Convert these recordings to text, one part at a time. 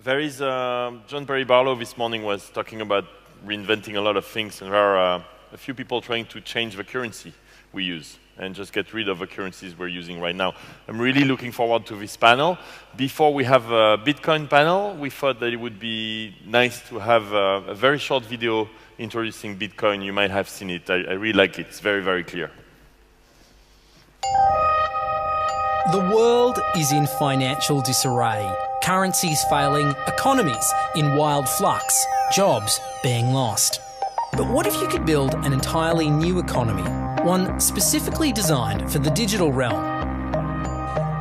There is, John Perry Barlow this morning was talking about reinventing a lot of things, and there are a few people trying to change the currency we use and just get rid of the currencies we're using right now. I'm really looking forward to this panel. Before we have a Bitcoin panel, we thought that it would be nice to have a very short video introducing Bitcoin. You might have seen it. I really like it. It's very, very clear. The world is in financial disarray. Currencies failing, economies in wild flux, jobs being lost. But what if you could build an entirely new economy, one specifically designed for the digital realm?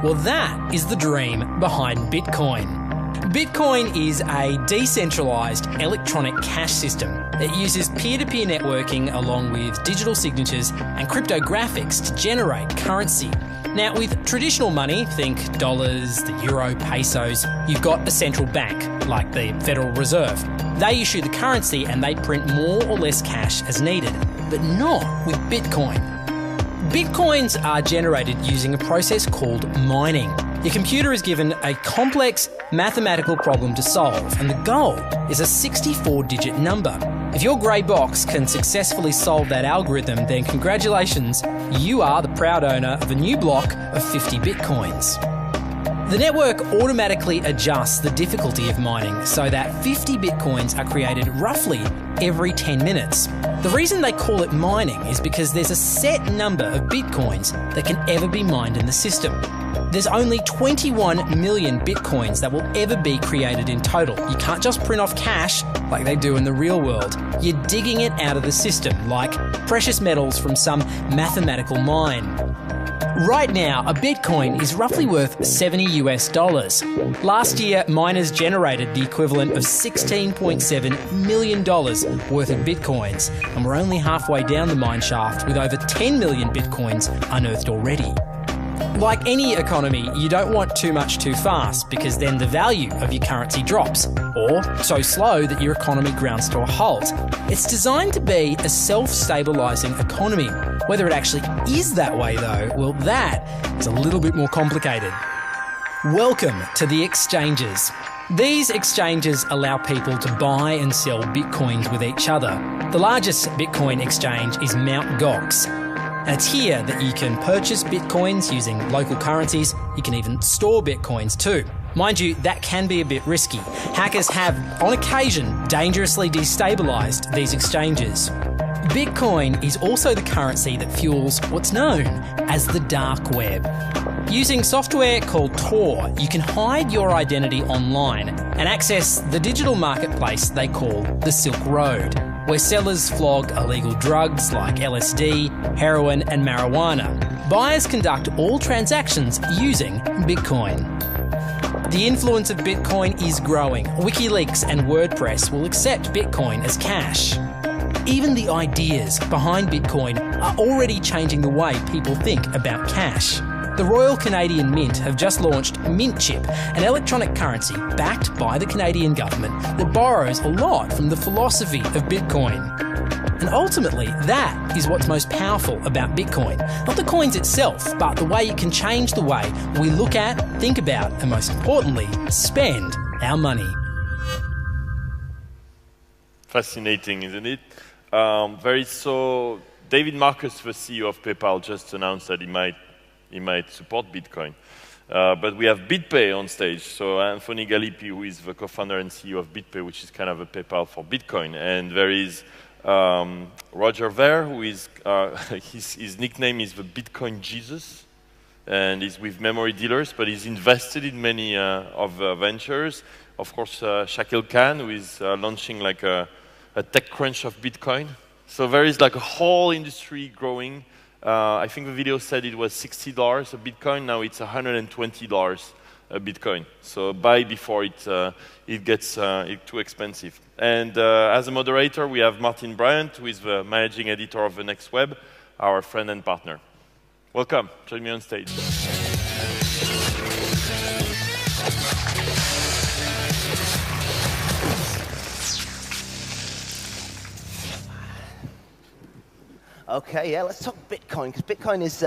Well, that is the dream behind Bitcoin. Bitcoin is a decentralised electronic cash system that uses peer-to-peer networking along with digital signatures and cryptographics to generate currency. Now, with traditional money, think dollars, the euro, pesos, you've got a central bank, like the Federal Reserve. They issue the currency and they print more or less cash as needed, but not with Bitcoin. Bitcoins are generated using a process called mining. Your computer is given a complex mathematical problem to solve, and the goal is a 64-digit number. If your grey box can successfully solve that algorithm, then congratulations, you are the proud owner of a new block of 50 Bitcoins. The network automatically adjusts the difficulty of mining so that 50 Bitcoins are created roughly every 10 minutes. The reason they call it mining is because there's a set number of Bitcoins that can ever be mined in the system. There's only 21 million Bitcoins that will ever be created in total. You can't just print off cash like they do in the real world. You're digging it out of the system like precious metals from some mathematical mine. Right now, a Bitcoin is roughly worth $70 US. Last year, miners generated the equivalent of $16.7 million worth of Bitcoins, and we're only halfway down the mine shaft with over 10 million Bitcoins unearthed already. Like any economy, you don't want too much too fast because then the value of your currency drops, or so slow that your economy grounds to a halt. It's designed to be a self-stabilising economy. Whether it actually is that way though, well, that is a little bit more complicated. Welcome to the exchanges. These exchanges allow people to buy and sell Bitcoins with each other. The largest Bitcoin exchange is Mt. Gox. And it's here that you can purchase Bitcoins using local currencies. You can even store Bitcoins too. Mind you, that can be a bit risky. Hackers have, on occasion, dangerously destabilised these exchanges. Bitcoin is also the currency that fuels what's known as the dark web. Using software called Tor, you can hide your identity online and access the digital marketplace they call the Silk Road, where sellers flog illegal drugs like LSD, heroin and marijuana. Buyers conduct all transactions using Bitcoin. The influence of Bitcoin is growing. WikiLeaks and WordPress will accept Bitcoin as cash. Even the ideas behind Bitcoin are already changing the way people think about cash. The Royal Canadian Mint have just launched Mint Chip, an electronic currency backed by the Canadian government that borrows a lot from the philosophy of Bitcoin. And ultimately, that is what's most powerful about Bitcoin. Not the coins itself, but the way it can change the way we look at, think about, and most importantly, spend our money. Fascinating, isn't it? David Marcus, the CEO of PayPal, just announced that he might support Bitcoin. But we have BitPay on stage. So Anthony Gallipi, who is the co-founder and CEO of BitPay, which is kind of a PayPal for Bitcoin. And there is Roger Ver, who is, his nickname is the Bitcoin Jesus. And he's with Memory Dealers, but he's invested in many of the ventures. Of course, Shakil Khan, who is launching like a tech crunch of Bitcoin. So there is like a whole industry growing. I think the video said it was $60 a Bitcoin. Now it's $120 a Bitcoin. So buy before it gets too expensive. And as a moderator, we have Martin Bryant, who is the managing editor of The Next Web, our friend and partner. Welcome. Join me on stage. Okay, yeah, let's talk Bitcoin, because Bitcoin is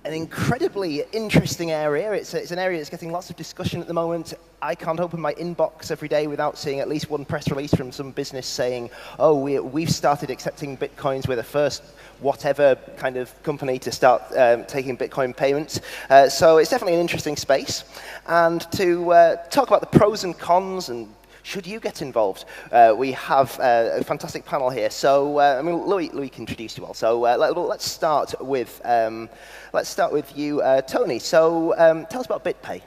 an incredibly interesting area. It's an area that's getting lots of discussion at the moment. I can't open my inbox every day without seeing at least one press release from some business saying, oh, we've started accepting Bitcoins. We're the first whatever kind of company to start taking Bitcoin payments. So it's definitely an interesting space. And to talk about the pros and cons and should you get involved, we have a fantastic panel here. So I mean, Louis can introduce you all. So let's start with you, Tony. So tell us about BitPay.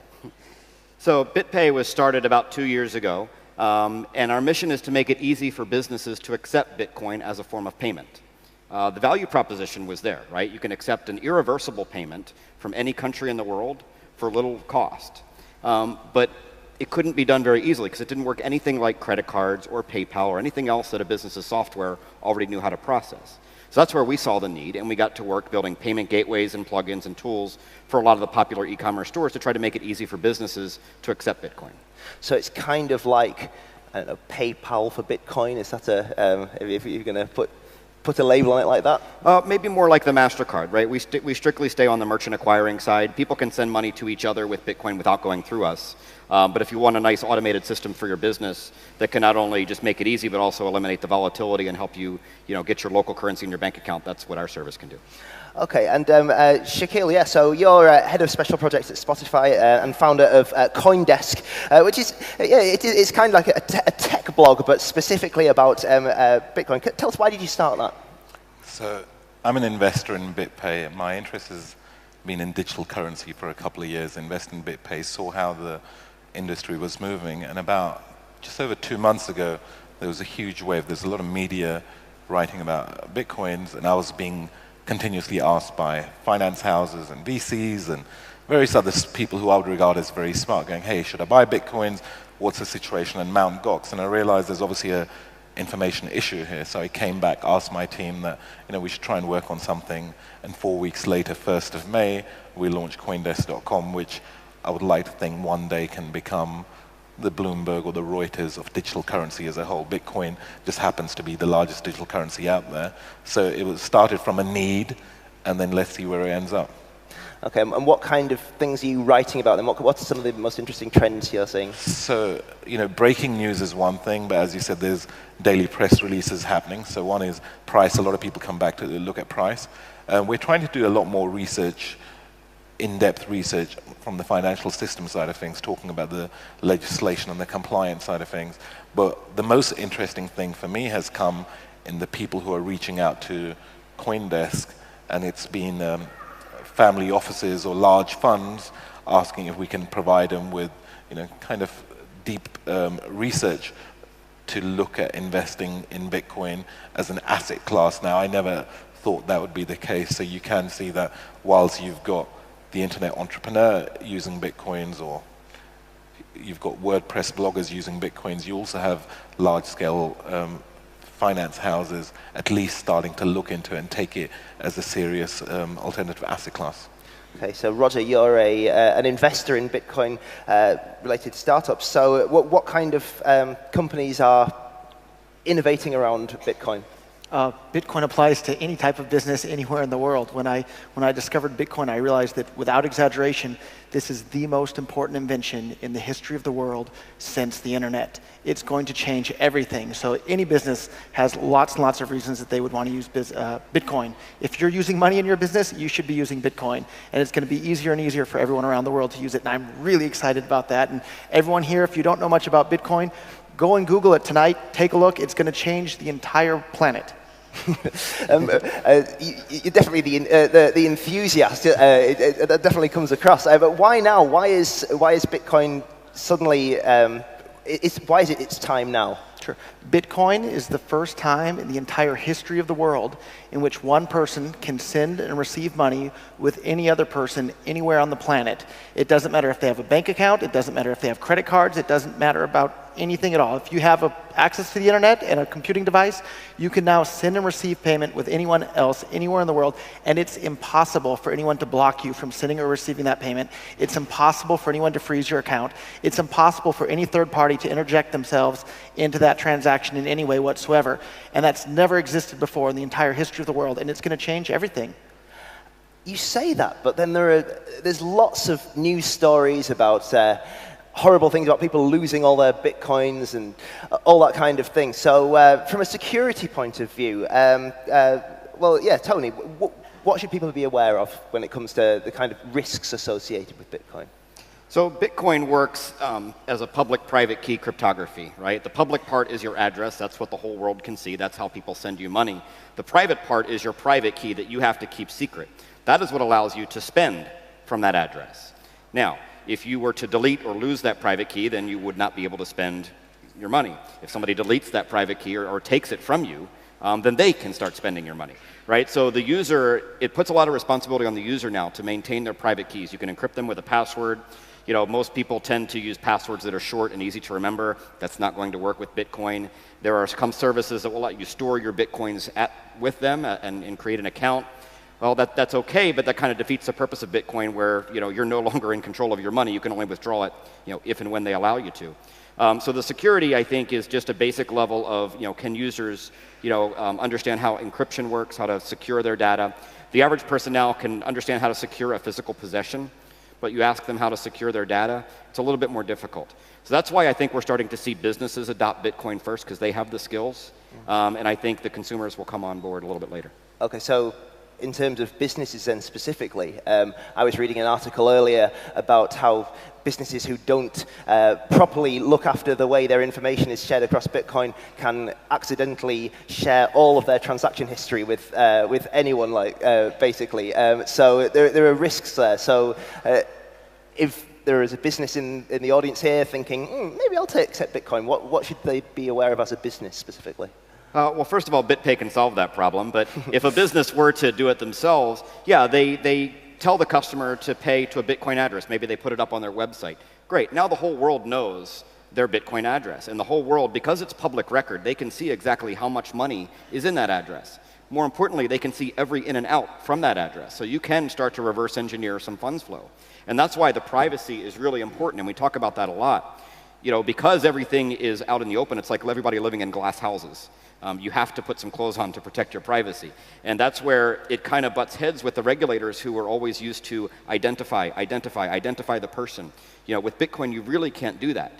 So BitPay was started about 2 years ago, and our mission is to make it easy for businesses to accept Bitcoin as a form of payment. The value proposition was there, right? You can accept an irreversible payment from any country in the world for little cost. But it couldn't be done very easily because it didn't work anything like credit cards or PayPal or anything else that a business's software already knew how to process. So that's where we saw the need, and we got to work building payment gateways and plugins and tools for a lot of the popular e-commerce stores to try to make it easy for businesses to accept Bitcoin. So it's kind of like, I don't know, PayPal for Bitcoin. Is that if you're going to put a label on it like that? Maybe more like the MasterCard, right? We strictly stay on the merchant acquiring side. People can send money to each other with Bitcoin without going through us. But if you want a nice automated system for your business that can not only just make it easy, but also eliminate the volatility and help you, get your local currency in your bank account, that's what our service can do. Okay, and Shaquille, yeah, so you're head of special projects at Spotify and founder of CoinDesk, which is, it's kind of like a tech blog, but specifically about Bitcoin. Tell us, why did you start that? So I'm an investor in BitPay. My interest has been in digital currency for a couple of years, invested in BitPay, saw how the industry was moving, and about just over 2 months ago, there was a huge wave. There's a lot of media writing about Bitcoins, and I was being continuously asked by finance houses and VCs and various other people who I would regard as very smart, going, hey, should I buy Bitcoins? What's the situation in Mt. Gox? And I realized there's obviously a information issue here, so I came back, asked my team that we should try and work on something, and 4 weeks later, 1st of May, we launched CoinDesk.com, which I would like to think one day can become the Bloomberg or the Reuters of digital currency as a whole. Bitcoin just happens to be the largest digital currency out there. So it was started from a need, and then let's see where it ends up. Okay, and what kind of things are you writing about them? What are some of the most interesting trends you're seeing? So, breaking news is one thing, but as you said, there's daily press releases happening. So one is price. A lot of people come back to look at price. We're trying to do a lot more research, in-depth research from the financial system side of things, talking about the legislation and the compliance side of things. But the most interesting thing for me has come in the people who are reaching out to CoinDesk, and it's been family offices or large funds asking if we can provide them with, kind of deep research to look at investing in Bitcoin as an asset class. Now, I never thought that would be the case. So you can see that whilst you've got the internet entrepreneur using Bitcoins, or you've got WordPress bloggers using Bitcoins, you also have large-scale finance houses at least starting to look into it and take it as a serious alternative asset class. Okay, so Roger, you're an investor in Bitcoin-related startups. So what kind of companies are innovating around Bitcoin? Bitcoin applies to any type of business anywhere in the world. When I discovered Bitcoin, I realized that without exaggeration, this is the most important invention in the history of the world since the internet. It's going to change everything. So any business has lots and lots of reasons that they would want to use Bitcoin. If you're using money in your business, you should be using Bitcoin. And it's going to be easier and easier for everyone around the world to use it. And I'm really excited about that. And everyone here, if you don't know much about Bitcoin, go and Google it tonight. Take a look. It's going to change the entire planet. You're definitely the enthusiast. That definitely comes across. But why now? Why is Bitcoin suddenly? Why is it its time now? Sure. Bitcoin is the first time in the entire history of the world in which one person can send and receive money with any other person anywhere on the planet. It doesn't matter if they have a bank account. It doesn't matter if they have credit cards. It doesn't matter about anything at all. If you have access to the internet and a computing device, you can now send and receive payment with anyone else anywhere in the world, and it's impossible for anyone to block you from sending or receiving that payment. It's impossible for anyone to freeze your account. It's impossible for any third party to interject themselves into that transaction in any way whatsoever. And that's never existed before in the entire history of the world, and it's going to change everything. You say that, but then there's lots of news stories about horrible things about people losing all their bitcoins and all that kind of thing. So from a security point of view, well, yeah, Tony, what should people be aware of when it comes to the kind of risks associated with Bitcoin? So Bitcoin works as a public-private key cryptography, right? The public part is your address. That's what the whole world can see. That's how people send you money. The private part is your private key that you have to keep secret. That is what allows you to spend from that address. Now, if you were to delete or lose that private key, then you would not be able to spend your money. If somebody deletes that private key or takes it from you, then they can start spending your money, right? So the user, it puts a lot of responsibility on the user now to maintain their private keys. You can encrypt them with a password. You know, most people tend to use passwords that are short and easy to remember. That's not going to work with Bitcoin. There are some services that will let you store your Bitcoins with them and create an account. Well, that's okay, but that kind of defeats the purpose of Bitcoin, where you're no longer in control of your money. You can only withdraw it, if and when they allow you to. So the security, I think, is just a basic level of, can users, understand how encryption works, how to secure their data. The average person now can understand how to secure a physical possession, but you ask them how to secure their data, it's a little bit more difficult. So that's why I think we're starting to see businesses adopt Bitcoin first, because they have the skills, and I think the consumers will come on board a little bit later. Okay, so in terms of businesses then specifically, I was reading an article earlier about how businesses who don't properly look after the way their information is shared across Bitcoin can accidentally share all of their transaction history with anyone, basically. So there are risks there. So if there is a business in the audience here thinking, maybe I'll accept Bitcoin, what should they be aware of as a business specifically? Well, first of all, BitPay can solve that problem, but if a business were to do it themselves, yeah, they tell the customer to pay to a Bitcoin address. Maybe they put it up on their website. Great, now the whole world knows their Bitcoin address. And the whole world, because it's public record, they can see exactly how much money is in that address. More importantly, they can see every in and out from that address. So you can start to reverse engineer some funds flow. And that's why the privacy is really important, and we talk about that a lot. Because everything is out in the open, it's like everybody living in glass houses. You have to put some clothes on to protect your privacy. And that's where it kind of butts heads with the regulators, who are always used to identify the person. With Bitcoin, you really can't do that.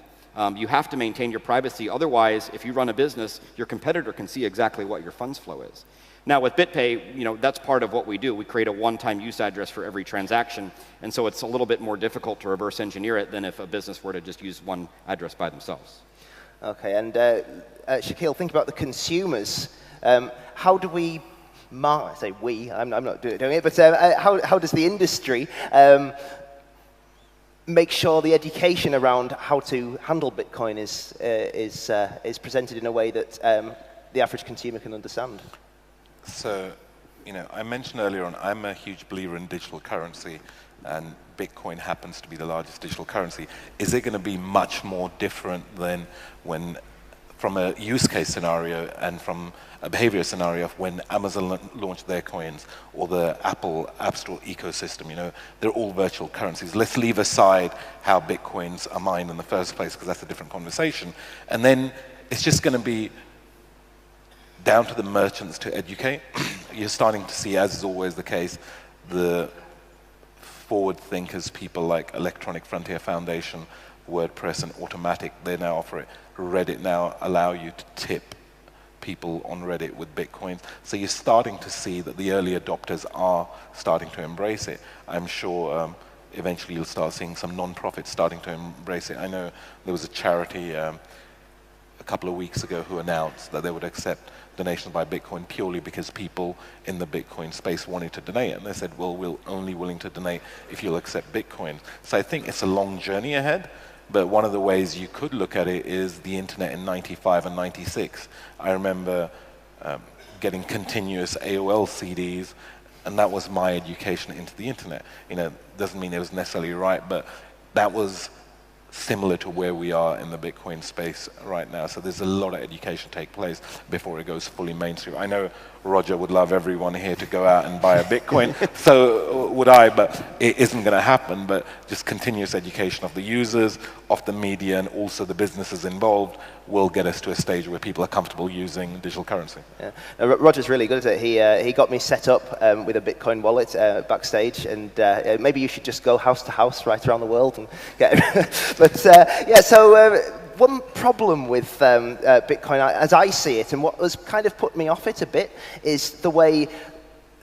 You have to maintain your privacy. Otherwise, if you run a business, your competitor can see exactly what your funds flow is. Now, with BitPay, that's part of what we do. We create a one-time use address for every transaction. And so it's a little bit more difficult to reverse engineer it than if a business were to just use one address by themselves. Okay, and Shaquille, think about the consumers. How do we, I say we, I'm not doing it, but how does the industry make sure the education around how to handle Bitcoin is presented in a way that the average consumer can understand? So, I mentioned earlier on, I'm a huge believer in digital currency, and Bitcoin happens to be the largest digital currency. Is it going to be much more different than from a use case scenario and from a behavior scenario of when Amazon launched their coins, or the Apple App Store ecosystem? They're all virtual currencies. Let's leave aside how Bitcoins are mined in the first place, because that's a different conversation. And then it's just going to be down to the merchants to educate. You're starting to see, as is always the case, the forward thinkers, people like Electronic Frontier Foundation, WordPress, and Automatic, they now offer it. Reddit now allow you to tip people on Reddit with Bitcoins. So you're starting to see that the early adopters are starting to embrace it. I'm sure eventually you'll start seeing some non-profits starting to embrace it. I know there was a charity a couple of weeks ago who announced that they would accept donations by Bitcoin purely because people in the Bitcoin space wanted to donate. And they said, well, we're only willing to donate if you'll accept Bitcoin. So I think it's a long journey ahead. But one of the ways you could look at it is the internet in 95 and 96. I remember getting continuous AOL CDs, and that was my education into the internet. Doesn't mean it was necessarily right, but that was similar to where we are in the Bitcoin space right now. So there's a lot of education take place before it goes fully mainstream. I know Roger would love everyone here to go out and buy a Bitcoin, so would I, but it isn't going to happen. But just continuous education of the users, of the media, and also the businesses involved will get us to a stage where people are comfortable using digital currency. Yeah. Roger's really good at it. He got me set up with a Bitcoin wallet backstage, and maybe you should just go house to house right around the world and get it. But yeah, so one problem with Bitcoin, as I see it, and what has kind of put me off it a bit, is the way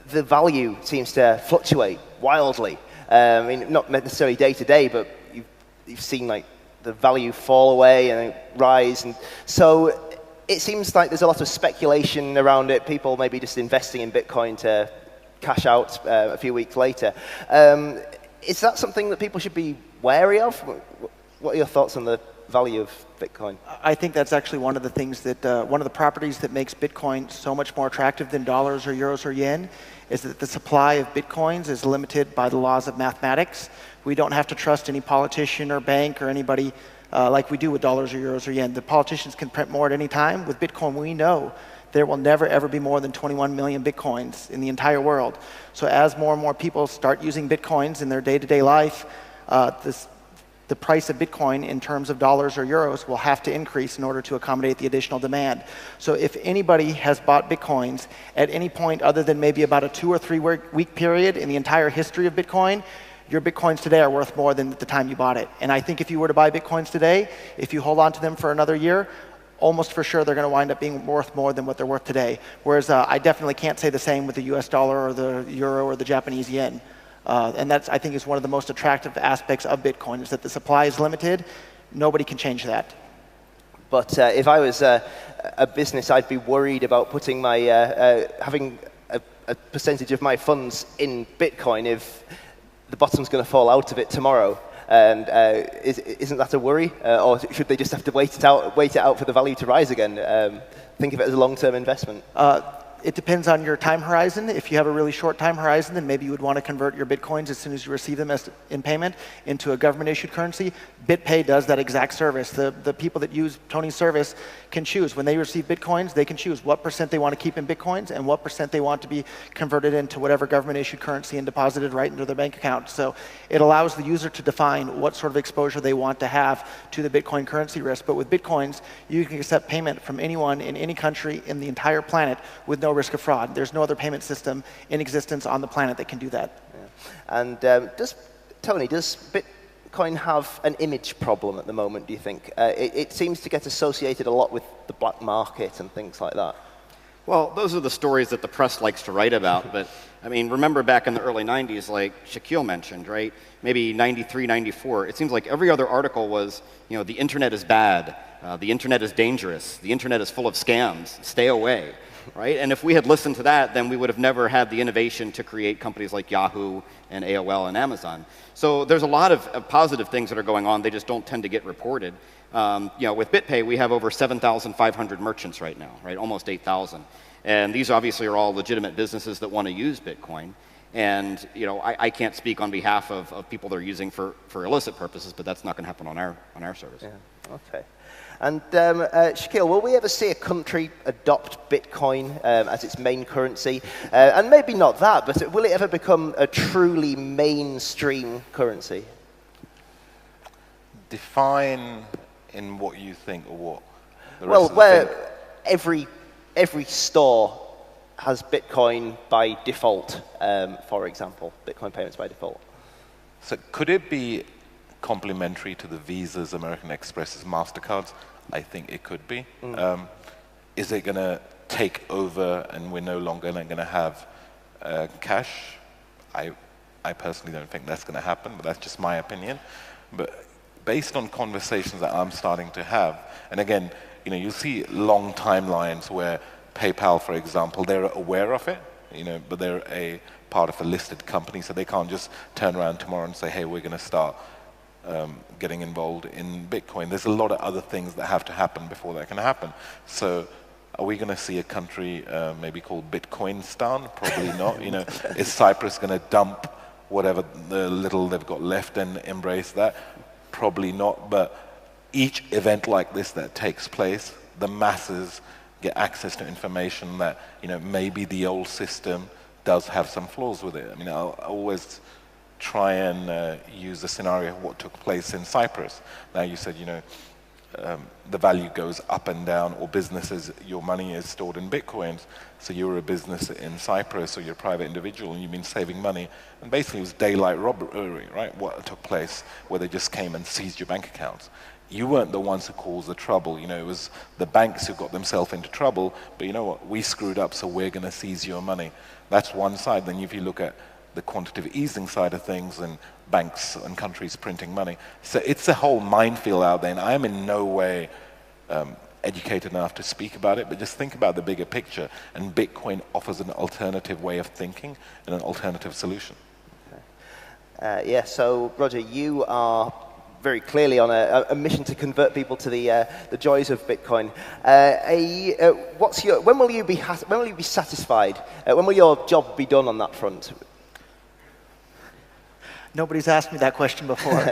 the value seems to fluctuate wildly. I mean, not necessarily day to day, but you've seen like the value fall away and rise, and so it seems like there's a lot of speculation around it. People maybe just investing in Bitcoin to cash out a few weeks later. Is that something that people should be wary of? What are your thoughts on the value of Bitcoin? I think that's actually one of the things that, one of the properties that makes Bitcoin so much more attractive than dollars or euros or yen is that the supply of Bitcoins is limited by the laws of mathematics. We don't have to trust any politician or bank or anybody like we do with dollars or euros or yen. The politicians can print more at any time. With Bitcoin, we know there will never ever be more than 21 million Bitcoins in the entire world. So as more and more people start using Bitcoins in their day-to-day life, the price of Bitcoin in terms of dollars or euros will have to increase in order to accommodate the additional demand. So if anybody has bought Bitcoins at any point other than maybe about a 2 or 3 week period in the entire history of Bitcoin, your Bitcoins today are worth more than at the time you bought it. And I think if you were to buy Bitcoins today, if you hold on to them for another year, almost for sure they're going to wind up being worth more than what they're worth today. Whereas I definitely can't say the same with the US dollar or the euro or the Japanese yen. And that's, I think, is one of the most attractive aspects of Bitcoin, is that the supply is limited. Nobody can change that. But if I was a business, I'd be worried about putting my, having a percentage of my funds in Bitcoin if the bottom's going to fall out of it tomorrow. And isn't that a worry? Or should they just have to wait it out for the value to rise again? Think of it as a long-term investment. It depends on your time horizon. If you have a really short time horizon, then maybe you would want to convert your Bitcoins as soon as you receive them in payment into a government-issued currency. BitPay does that exact service. The people that use Tony's service can choose. When they receive Bitcoins, they can choose what % they want to keep in Bitcoins and what % they want to be converted into whatever government-issued currency and deposited right into their bank account. So it allows the user to define what sort of exposure they want to have to the Bitcoin currency risk. But with Bitcoins, you can accept payment from anyone in any country in the entire planet with no risk of fraud. There's no other payment system in existence on the planet that can do that. Yeah. And does Bitcoin have an image problem at the moment, do you think? It seems to get associated a lot with the black market and things like that. Well, those are the stories that the press likes to write about. But, I mean, remember back in the early 90s, like Shaquille mentioned, right? Maybe 93, 94. It seems like every other article was, you know, the internet is bad. The internet is dangerous. The internet is full of scams. Stay away. Right? And if we had listened to that, then we would have never had the innovation to create companies like Yahoo and AOL and Amazon. So there's a lot of positive things that are going on. They just don't tend to get reported. You know, with BitPay, we have over 7,500 merchants right now, right? Almost 8,000. And these obviously are all legitimate businesses that want to use Bitcoin. And you know, I can't speak on behalf of people that are using for illicit purposes, but that's not going to happen on our service. Yeah. Okay. And Shaquille, will we ever see a country adopt Bitcoin as its main currency? And maybe not that, but will it ever become a truly mainstream currency? Define in what you think or what the rest well, of where think. every store has Bitcoin by default, for example, Bitcoin payments by default. So could it be complementary to the Visas, American Expresses, MasterCards? I think it could be. Is it going to take over and we're no longer going to have cash? I personally don't think that's going to happen, but that's just my opinion. But based on conversations that I'm starting to have, and again, you know, you see long timelines where PayPal, for example, they're aware of it, you know, but they're a part of a listed company, so they can't just turn around tomorrow and say, hey, we're going to start getting involved in Bitcoin. There's a lot of other things that have to happen before that can happen. So are we going to see a country maybe called Bitcoinstan? Probably not. You know, is Cyprus going to dump whatever the little they've got left and embrace that? Probably not, but each event like this that takes place, the masses get access to information that, maybe the old system does have some flaws with it. I mean, I always try and use the scenario of what took place in Cyprus. Now you said, the value goes up and down, or businesses, your money is stored in bitcoins. So you're a business in Cyprus, or you're a private individual, and you've been saving money. And basically it was daylight robbery, right? What took place, where they just came and seized your bank accounts. You weren't the ones who caused the trouble. It was the banks who got themselves into trouble. But you know what? We screwed up, so we're going to seize your money. That's one side. Then if you look at the quantitative easing side of things, and banks and countries printing money. So it's a whole minefield out there, and I am in no way educated enough to speak about it, but just think about the bigger picture, and Bitcoin offers an alternative way of thinking and an alternative solution. Yeah, so Roger, you are very clearly on a mission to convert people to the joys of Bitcoin. When will you be satisfied? When will your job be done on that front? Nobody's asked me that question before.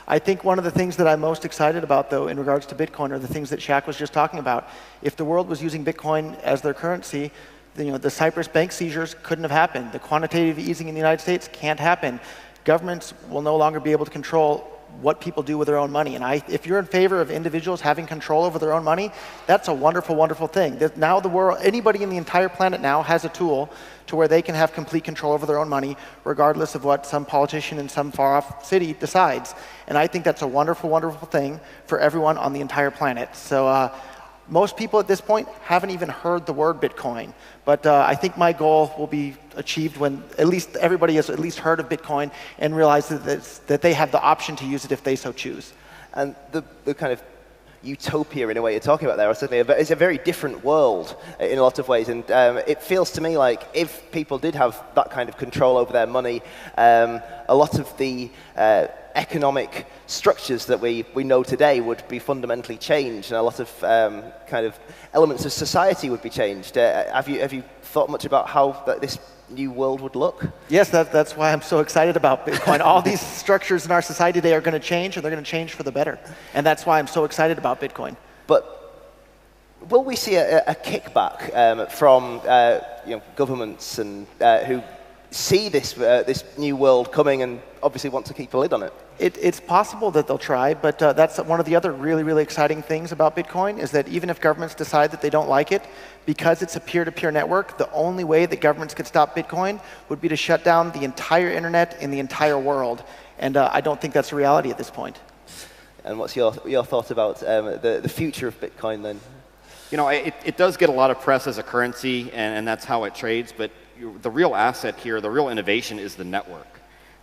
I think one of the things that I'm most excited about, though, in regards to Bitcoin, are the things that Shaq was just talking about. If the world was using Bitcoin as their currency, the Cyprus bank seizures couldn't have happened. The quantitative easing in the United States can't happen. Governments will no longer be able to control what people do with their own money. And if you're in favor of individuals having control over their own money, that's a wonderful, wonderful thing. Now the world, anybody in the entire planet now has a tool to where they can have complete control over their own money, regardless of what some politician in some far-off city decides. And I think that's a wonderful, wonderful thing for everyone on the entire planet. So most people at this point haven't even heard the word Bitcoin. But I think my goal will be achieved when at least everybody has at least heard of Bitcoin and realizes that they have the option to use it if they so choose. And the kind of utopia, in a way, you're talking about there, is a very different world in a lot of ways. And it feels to me like if people did have that kind of control over their money, a lot of the economic structures that we know today would be fundamentally changed, and a lot of kind of elements of society would be changed. Have you thought much about how this new world would look? Yes, that's why I'm so excited about Bitcoin. All these structures in our society today are going to change, and they're going to change for the better. And that's why I'm so excited about Bitcoin. But will we see a kickback from governments and who see this new world coming and obviously want to keep a lid on it? It's possible that they'll try, but that's one of the other really, really exciting things about Bitcoin, is that even if governments decide that they don't like it, because it's a peer-to-peer network, the only way that governments could stop Bitcoin would be to shut down the entire internet in the entire world. And I don't think that's a reality at this point. And what's your thought about the future of Bitcoin then? It does get a lot of press as a currency, and that's how it trades, but the real asset here, the real innovation, is the network.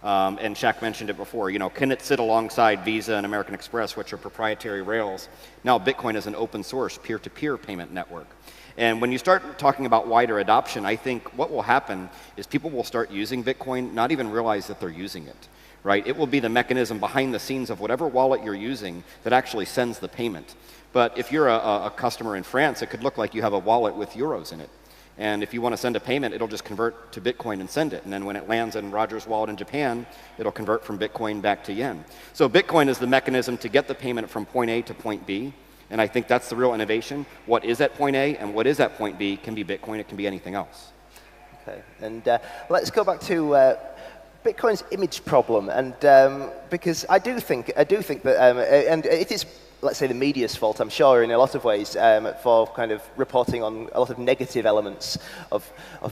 And Shaq mentioned it before, can it sit alongside Visa and American Express, which are proprietary rails? Now Bitcoin is an open source peer-to-peer payment network. And when you start talking about wider adoption, I think what will happen is people will start using Bitcoin, not even realize that they're using it, right? It will be the mechanism behind the scenes of whatever wallet you're using that actually sends the payment. But if you're a customer in France, it could look like you have a wallet with euros in it. And if you want to send a payment, it'll just convert to Bitcoin and send it. And then when it lands in Roger's wallet in Japan, it'll convert from Bitcoin back to yen. So Bitcoin is the mechanism to get the payment from point A to point B. And I think that's the real innovation. What is at point A and what is at point B can be Bitcoin. It can be anything else. Okay. And let's go back to Bitcoin's image problem. And because I do think that, and it is, let's say, the media's fault, I'm sure, in a lot of ways, for kind of reporting on a lot of negative elements of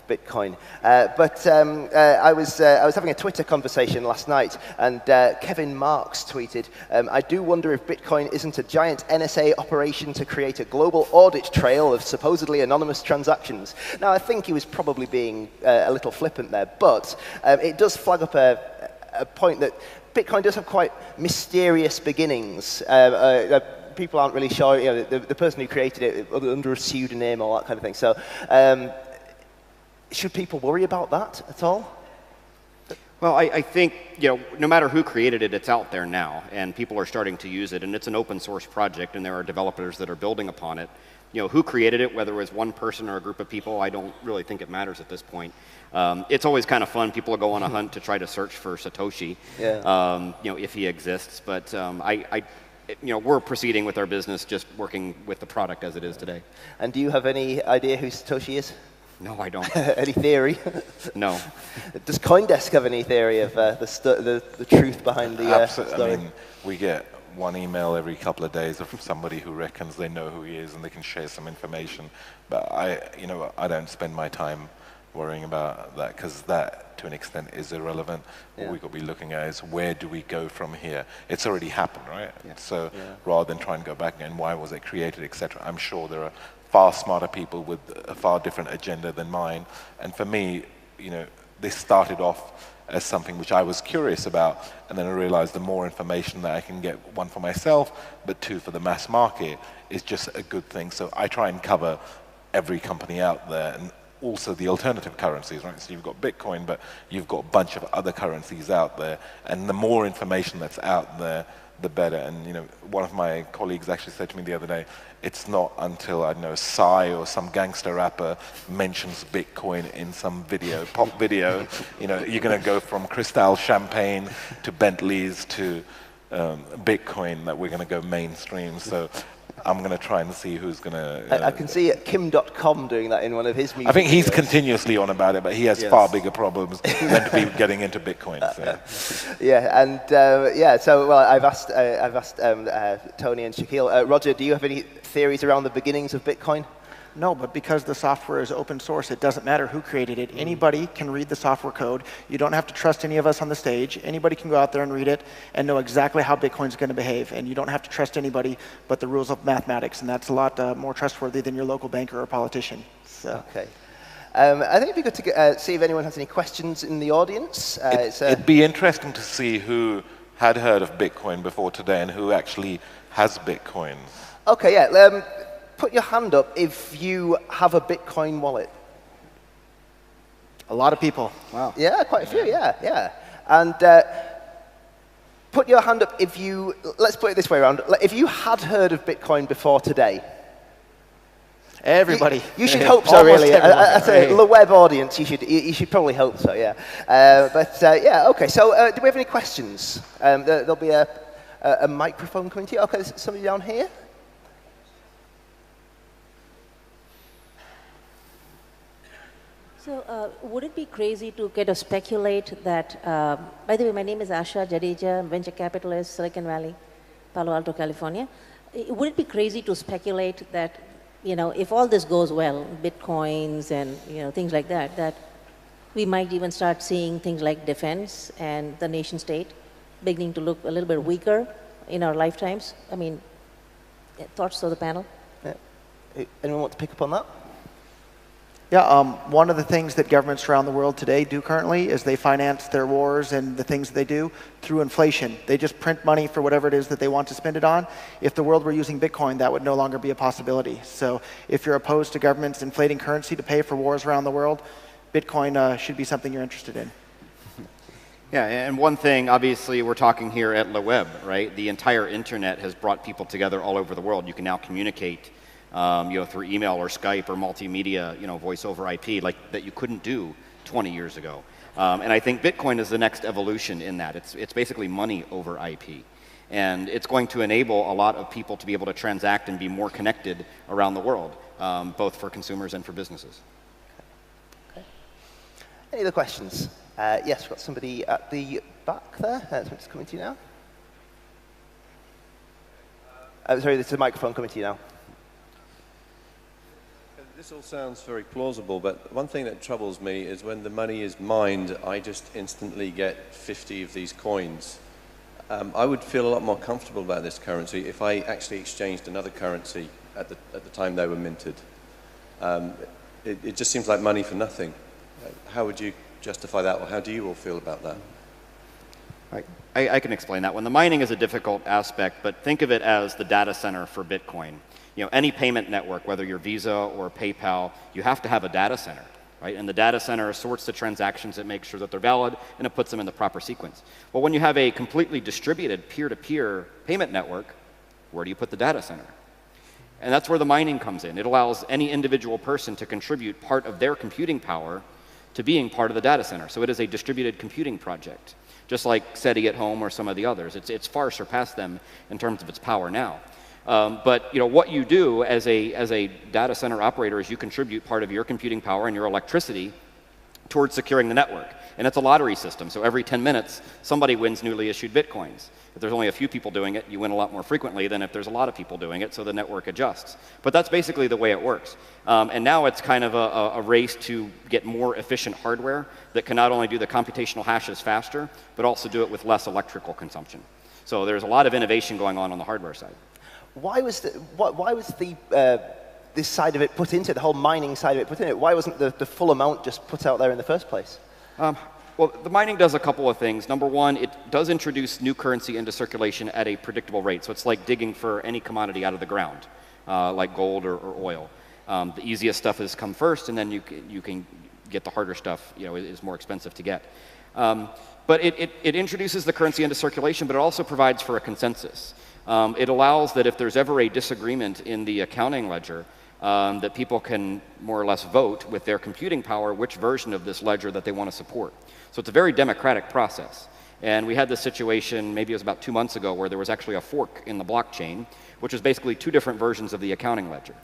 Bitcoin. But I was having a Twitter conversation last night, and Kevin Marks tweeted, "I do wonder if Bitcoin isn't a giant NSA operation to create a global audit trail of supposedly anonymous transactions." Now, I think he was probably being a little flippant there, but it does flag up a point that Bitcoin does have quite mysterious beginnings. People aren't really sure, the person who created it under a pseudonym or that kind of thing. So should people worry about that at all? Well, I think, no matter who created it, it's out there now, and people are starting to use it, and it's an open source project, and there are developers that are building upon it. Who created it, whether it was one person or a group of people, I don't really think it matters at this point. It's always kind of fun. People go on a hunt to try to search for Satoshi, if he exists. But we're proceeding with our business, just working with the product as it is today. And do you have any idea who Satoshi is? No, I don't. Any theory? No. Does CoinDesk have any theory of the truth behind the story? I mean, we get one email every couple of days of somebody who reckons they know who he is and they can share some information. But I don't spend my time worrying about that, because that, to an extent, is irrelevant. What we've got to be looking at is, where do we go from here? It's already happened, right? So rather than try and go back and why was it created, etc., I'm sure there are far smarter people with a far different agenda than mine. And for me, this started off as something which I was curious about, and then I realized the more information that I can get, one, for myself, but two, for the mass market, is just a good thing. So I try and cover every company out there, and also the alternative currencies, right? So you've got Bitcoin, but you've got a bunch of other currencies out there, and the more information that's out there, the better. And one of my colleagues actually said to me the other day, it's not until, I don't know, Psy or some gangster rapper mentions Bitcoin in some video, pop video, you're going to go from Cristal champagne to Bentleys to Bitcoin, that we're going to go mainstream. So I'm going to try and see who's going to... I can see Kim.com doing that in one of his music I think he's videos. Continuously on about it, but he has far bigger problems than to be getting into Bitcoin. So. Yeah, and so I've asked Tony and Shaquille. Roger, do you have any theories around the beginnings of Bitcoin? No, but because the software is open source, it doesn't matter who created it. Anybody can read the software code. You don't have to trust any of us on the stage. Anybody can go out there and read it and know exactly how Bitcoin's going to behave. And you don't have to trust anybody but the rules of mathematics. And that's a lot more trustworthy than your local banker or politician. So. Okay. I think it'd be good to see if anyone has any questions in the audience. It'd be interesting to see who had heard of Bitcoin before today and who actually has Bitcoin. Okay, yeah. Put your hand up if you have a Bitcoin wallet. A lot of people. Wow. Yeah, quite a few, yeah. And put your hand up if you, let's put it this way around, if you had heard of Bitcoin before today. Everybody. You should hope so, really. As a web audience, you should probably hope so, yeah. Okay, so do we have any questions? There'll be a microphone coming to you. Okay, there's somebody down here. So would it be crazy to kind of speculate that, by the way, my name is Asha Jadeja, venture capitalist, Silicon Valley, Palo Alto, California. Would it be crazy to speculate that, if all this goes well, Bitcoins and, things like that, that we might even start seeing things like defense and the nation state beginning to look a little bit weaker in our lifetimes? I mean, thoughts of the panel? Yeah. Anyone want to pick up on that? Yeah, one of the things that governments around the world today do currently is they finance their wars and the things that they do through inflation. They just print money for whatever it is that they want to spend it on. If the world were using Bitcoin, that would no longer be a possibility. So if you're opposed to governments inflating currency to pay for wars around the world, Bitcoin should be something you're interested in. Yeah, and one thing, obviously, we're talking here at Le Web, right? The entire internet has brought people together all over the world. You can now communicate through email or Skype or multimedia, voice over IP, like that you couldn't do 20 years ago. And I think Bitcoin is the next evolution in that. It's basically money over IP. And it's going to enable a lot of people to be able to transact and be more connected around the world, both for consumers and for businesses. Okay. Any other questions? Yes, we've got somebody at the back there. It's coming to you now. Sorry, there's a microphone coming to you now. This all sounds very plausible, but one thing that troubles me is when the money is mined, I just instantly get 50 of these coins. I would feel a lot more comfortable about this currency if I actually exchanged another currency at the time they were minted. It just seems like money for nothing. How would you justify that, or how do you all feel about that? I can explain that one. The mining is a difficult aspect, but think of it as the data center for Bitcoin. Any payment network, whether you're Visa or PayPal, you have to have a data center, right? And the data center sorts the transactions, it makes sure that they're valid, and it puts them in the proper sequence. Well, when you have a completely distributed peer-to-peer payment network, where do you put the data center? And that's where the mining comes in. It allows any individual person to contribute part of their computing power to being part of the data center. So it is a distributed computing project, just like SETI at home or some of the others. It's far surpassed them in terms of its power now. But what you do as a data center operator is you contribute part of your computing power and your electricity towards securing the network. And it's a lottery system, so every 10 minutes, somebody wins newly issued Bitcoins. If there's only a few people doing it, you win a lot more frequently than if there's a lot of people doing it, so the network adjusts. But that's basically the way it works. And now it's kind of a race to get more efficient hardware that can not only do the computational hashes faster, but also do it with less electrical consumption. So there's a lot of innovation going on the hardware side. Why was this side of it put into it, the whole mining side of it put into it? Why wasn't the full amount just put out there in the first place? Well, the mining does a couple of things. Number one, it does introduce new currency into circulation at a predictable rate. So it's like digging for any commodity out of the ground, like gold or oil. The easiest stuff has come first, and then you can get the harder stuff, is more expensive to get. But it introduces the currency into circulation, but it also provides for a consensus. It allows that if there's ever a disagreement in the accounting ledger, that people can more or less vote with their computing power which version of this ledger that they want to support. So it's a very democratic process. And we had this situation, maybe it was about 2 months ago, where there was actually a fork in the blockchain, which was basically 2 different versions of the accounting ledger.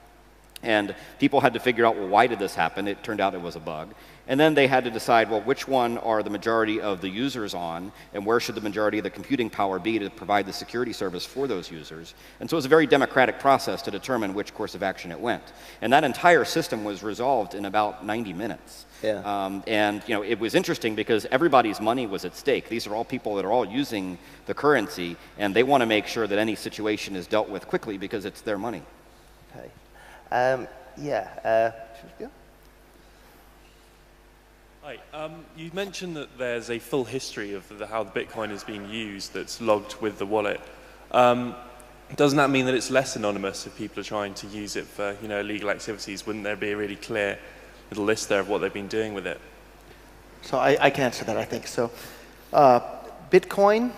And people had to figure out, well, why did this happen? It turned out it was a bug. And then they had to decide, well, which one are the majority of the users on, and where should the majority of the computing power be to provide the security service for those users? And so it was a very democratic process to determine which course of action it went. And that entire system was resolved in about 90 minutes. Yeah. And it was interesting because everybody's money was at stake. These are all people that are all using the currency, and they want to make sure that any situation is dealt with quickly because it's their money. Okay. Hi. You mentioned that there's a full history of how the Bitcoin is being used that's logged with the wallet. Doesn't that mean that it's less anonymous if people are trying to use it for illegal activities? Wouldn't there be a really clear little list there of what they've been doing with it? So I can answer that, I think. So Bitcoin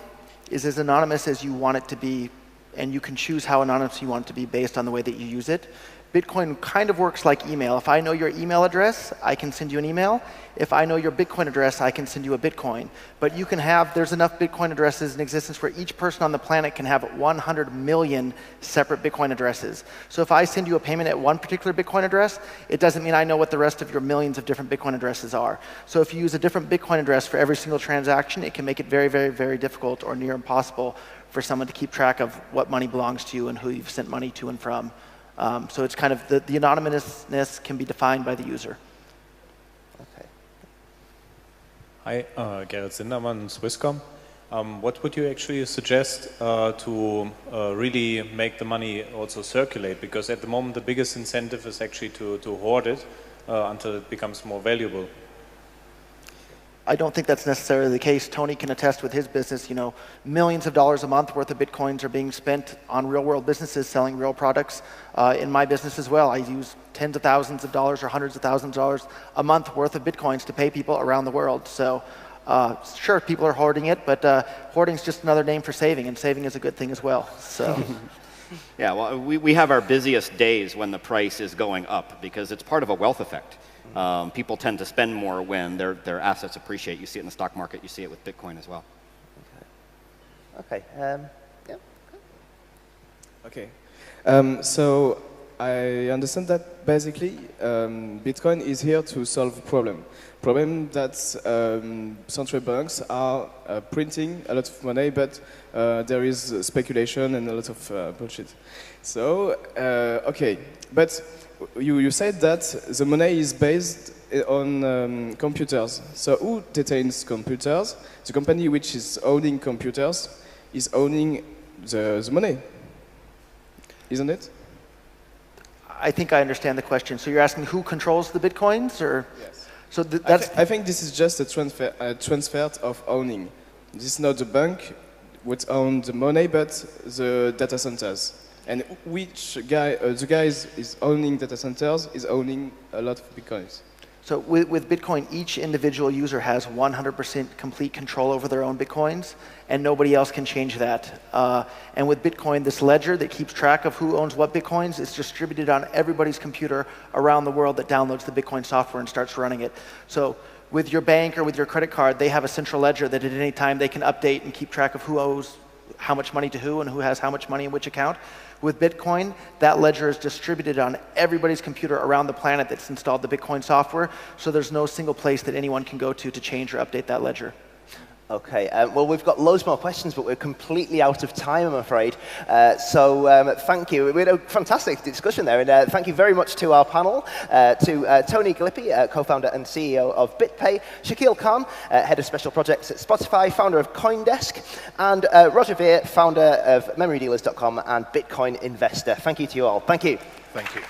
is as anonymous as you want it to be, and you can choose how anonymous you want it to be based on the way that you use it. Bitcoin kind of works like email. If I know your email address, I can send you an email. If I know your Bitcoin address, I can send you a Bitcoin. But you can there's enough Bitcoin addresses in existence where each person on the planet can have 100 million separate Bitcoin addresses. So if I send you a payment at one particular Bitcoin address, it doesn't mean I know what the rest of your millions of different Bitcoin addresses are. So if you use a different Bitcoin address for every single transaction, it can make it very, very, very difficult or near impossible for someone to keep track of what money belongs to you and who you've sent money to and from. So it's kind of the anonymousness can be defined by the user. Okay. Hi, Gerrit Sindermann, Swisscom. What would you actually suggest to really make the money also circulate? Because at the moment the biggest incentive is actually to hoard it until it becomes more valuable. I don't think that's necessarily the case. Tony can attest with his business, millions of dollars a month worth of Bitcoins are being spent on real world businesses selling real products. In my business as well, I use tens of thousands of dollars or hundreds of thousands of dollars a month worth of Bitcoins to pay people around the world. So sure, people are hoarding it, but hoarding is just another name for saving, and saving is a good thing as well. So. Yeah, well, we have our busiest days when the price is going up because it's part of a wealth effect. People tend to spend more when their assets appreciate. You see it in the stock market. You see it with Bitcoin as well. Okay. Yeah. Okay. So I understand that basically Bitcoin is here to solve a problem that central banks are printing a lot of money, but there is speculation and a lot of bullshit. So, okay, but you said that the money is based on computers. So who detains computers? The company which is owning computers is owning the money, isn't it? I think I understand the question. So you're asking who controls the Bitcoins, or? Yes. So that's. I think this is just a transfer of owning. This is not the bank which owns the money, but the data centers. And which guy, the guy is owning data centers is owning a lot of Bitcoins. So with Bitcoin, each individual user has 100% complete control over their own Bitcoins, and nobody else can change that. And with Bitcoin, this ledger that keeps track of who owns what Bitcoins is distributed on everybody's computer around the world that downloads the Bitcoin software and starts running it. So with your bank or with your credit card, they have a central ledger that at any time they can update and keep track of who owes how much money to who and who has how much money in which account. With Bitcoin, that ledger is distributed on everybody's computer around the planet that's installed the Bitcoin software, so there's no single place that anyone can go to change or update that ledger. Okay, well, we've got loads more questions, but we're completely out of time, I'm afraid. Thank you. We had a fantastic discussion there, and thank you very much to our panel, to Tony Galippi, co-founder and CEO of BitPay, Shaquille Khan, head of special projects at Spotify, founder of CoinDesk, and Roger Ver, founder of MemoryDealers.com and Bitcoin investor. Thank you to you all. Thank you. Thank you.